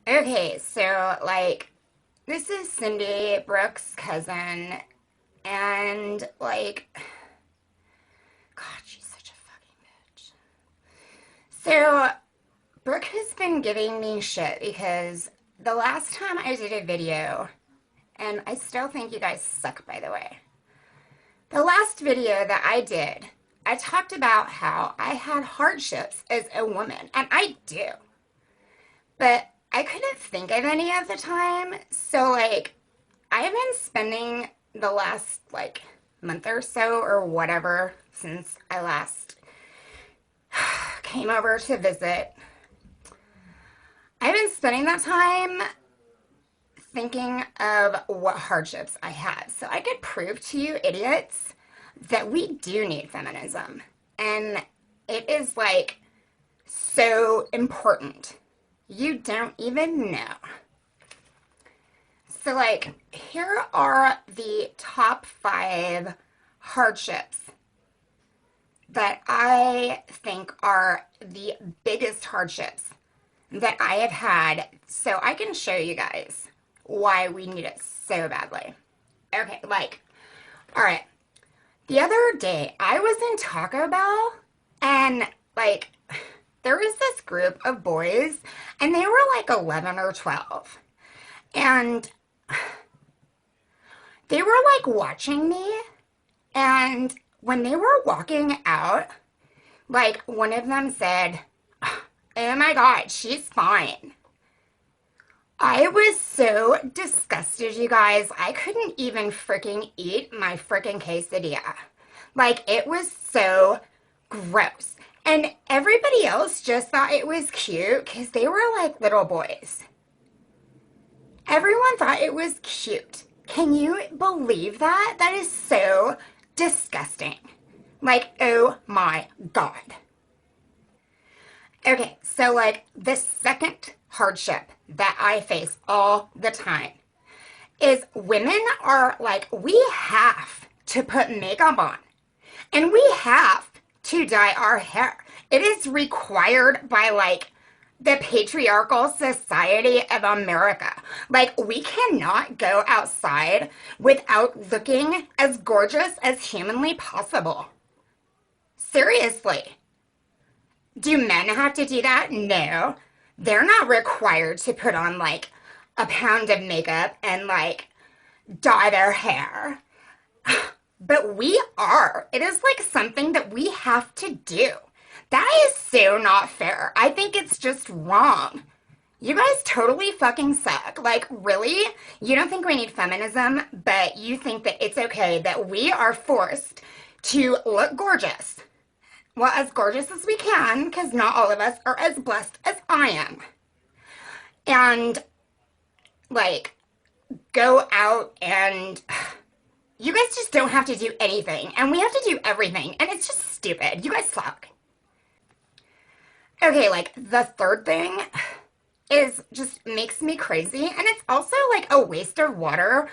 Okay, so like this is Cindy, Brooke's cousin, and like God, she's such a fucking bitch. So Brooke has been giving me shit because the last time I did a video, and I still think you guys suck by the way. The last video that I did, I talked about how I had hardships as a woman, and I do. But I couldn't think of any at the time, so like I've been spending the last like month or so or whatever since I last came over to visit. I've been spending that time thinking of what hardships I had so I could prove to you idiots that we do need feminism. And it is like so important. You don't even know. So, like, here are the top 5 hardships that I think are the biggest hardships that I have had, so I can show you guys why we need it so badly. Okay, like, all right. The other day, I was in Taco Bell, and like, there was this group of boys, and they were like 11 or 12. And they were like watching me, and when they were walking out, like one of them said, "Oh my God, she's fine." I was so disgusted, you guys. I couldn't even freaking eat my freaking quesadilla. Like, it was so gross. And everybody else just thought it was cute because they were like little boys. Everyone thought it was cute. Can you believe that? That is so disgusting. Like, oh my God. Okay, so like the second hardship that I face all the time is women are like, we have to put makeup on and we have to dye our hair. It is required by like the patriarchal society of America. Like, we cannot go outside without looking as gorgeous as humanly possible. Seriously. Do men have to do that? No. They're not required to put on like a pound of makeup and like dye their hair. But we are. It is like something that we have to do. That is so not fair. I think it's just wrong. You guys totally fucking suck. Like, really? You don't think we need feminism, but you think that it's okay that we are forced to look gorgeous. Well, as gorgeous as we can, because not all of us are as blessed as I am. And, like, go out and you guys just don't have to do anything. And we have to do everything. And it's just stupid. You guys suck. Okay, like, the third thing is just makes me crazy. And it's also like a waste of water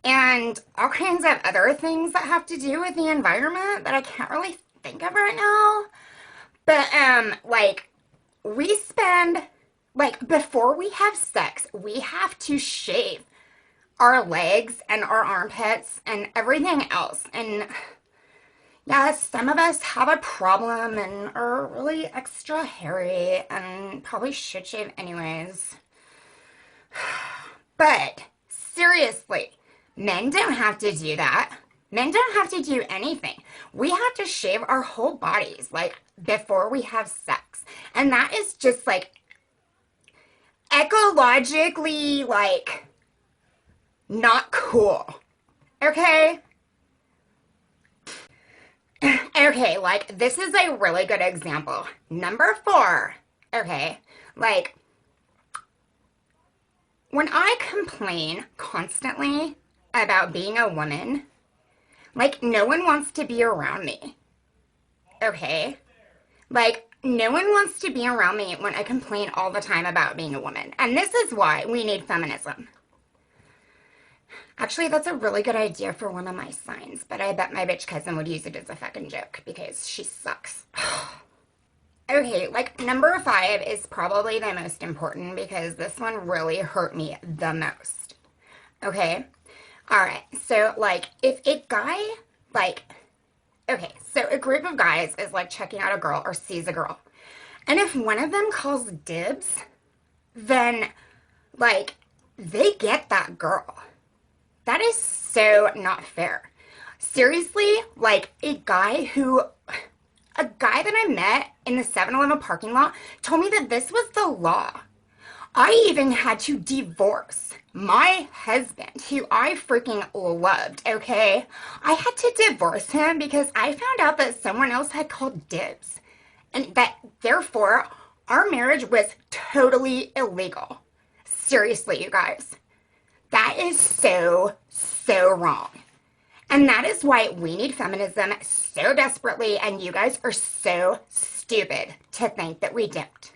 and all kinds of other things that have to do with the environment that I can't really think of right now. But like we spend like before we have sex, we have to shave our legs and our armpits and everything else. And yeah, some of us have a problem and are really extra hairy and probably should shave anyways. But seriously, men don't have to do that. Men don't have to do anything. We have to shave our whole bodies like before we have sex. And that is just like ecologically like not cool. Okay? Okay, like this is a really good example. Number 4. Okay, like when I complain constantly about being a woman, like no one wants to be around me. Okay? Like no one wants to be around me when I complain all the time about being a woman. And this is why we need feminism. Actually, that's a really good idea for one of my signs, but I bet my bitch cousin would use it as a fucking joke because she sucks. Okay, like number 5 is probably the most important because this one really hurt me the most. Okay? Alright, so like if a guy, like, okay, so a group of guys is like checking out a girl or sees a girl. And if one of them calls dibs, then like they get that girl. That is so not fair. Seriously, like a guy that I met in the 7-Eleven parking lot told me that this was the law. I even had to divorce my husband, who I freaking loved, okay? I had to divorce him because I found out that someone else had called dibs. And that, therefore, our marriage was totally illegal. Seriously, you guys. That is so, so wrong. And that is why we need feminism so desperately, and you guys are so stupid to think that we don't.